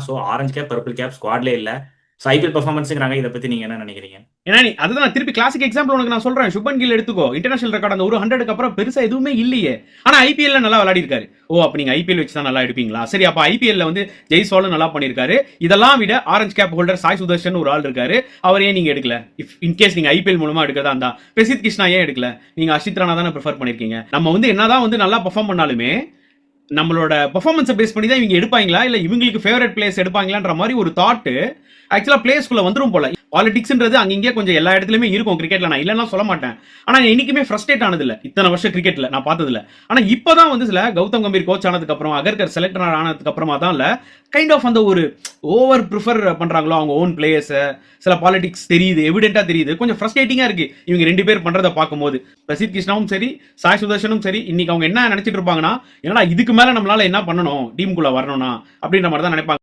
So orange cap purple cap ஸ்குவாட்லேயே இல்லை. So IPL பெர்ஃபார்மன்ஸுங்கிறாங்க. இதை பற்றி நீங்கள் என்ன நினைக்கிறீங்க? ஏன்னா அதுதான் நான் திருப்பி கிளாசிக் எக்ஸாம்பிள் உனக்கு நான் சொல்றேன். சுப்மன் கில் எடுத்துக்கோ, இன்டர்நேஷனல் ரெக்கார்ட் அந்த ஒரு 100க்கு அப்புறம் பெருசா எதுவுமே இல்லையே. ஆனா ஐபிஎல்ல நல்லா விளையாடி இருக்காரு. ஓ அப்ப நீங்க ஐபிஎல் வச்சு தான் நல்லா எடுப்பீங்களா? சரி, அப்ப ஐபிஎல்ல வந்து ஜெய்ஸ்வாலும் நல்லா பண்ணிருக்காரு. இதெல்லாம் விட orange cap holder Sai Sudharsan ஒரு ஆள் இருக்காரு. அவர் ஏன் நீங்க எடுக்கல? இஃப் இன்கேஸ் நீங்க ஐபிஎல் மூலமா எடுக்கிறதா இருந்தா பிரசித் கிருஷ்ணா ஏன் எடுக்கல? நீங்க அஷித் ராணா தானே ப்ரிஃபர் பண்ணிருக்கீங்க. நம்ம வந்து என்னதான் வந்து நல்லா பெர்ஃபார்ம் பண்ணாலுமே நம்மளோட பெர்ஃபார்மன்ஸை பேஸ் பண்ணி தான் இவங்க எடுப்பாங்களா இல்ல இவங்களுக்கு ஃபேவரட் பிளேயர்ஸ் எடுப்பாங்களான்ற மாதிரி ஒரு தாட் ஆக்சுவலா பிளேயர்ஸ்குள்ள வந்துரும் போல. பாலிடிக்ஸ்ன்றது அங்கங்கே கொஞ்சம் எல்லா இடத்துலயுமே இருக்கும் கிரிக்கெட்ல, நான் இல்லைன்னா சொல்ல மாட்டேன். ஆனா என்னைக்குமே ஃப்ரஸ்ட்ரேட் ஆனது இல்ல இத்தனை வருஷம் கிரிக்கெட்ல நான் பார்த்ததுல. ஆனா இப்பதான் வந்து சில கௌதம் கம்பீர் கோச் ஆனதுக்கு அப்புறம், அகர்கர் செலக்டர் ஆனதுக்கு அப்புறமா தான் இல்ல கைண்ட் ஆஃப் அந்த ஒரு ஓவர் ப்ரிஃபர் பண்றாங்களோ அவங்க ஓன் பிளேயர்ஸ். சில பாலிடிக்ஸ் தெரியுது, எவிடென்ட்டா தெரியுது. கொஞ்சம் ஃப்ரஸ்ட்ரேட்டிங்கா இருக்கு இவங்க ரெண்டு பேர் பண்றதை பார்க்கும்போது. பிரசித் கிருஷ்ணாவும் சரி, சாய் சுதர்ஷனும் சரி, இன்னைக்கு அவங்க என்ன நினைச்சிட்டு இருப்பாங்கன்னா, ஏன்னா இதுக்கு மேல நம்மளால என்ன பண்ணணும் டீமுக்குள்ள வரணும்னா அப்படின்ற மாதிரி தான் நினைப்பாங்க.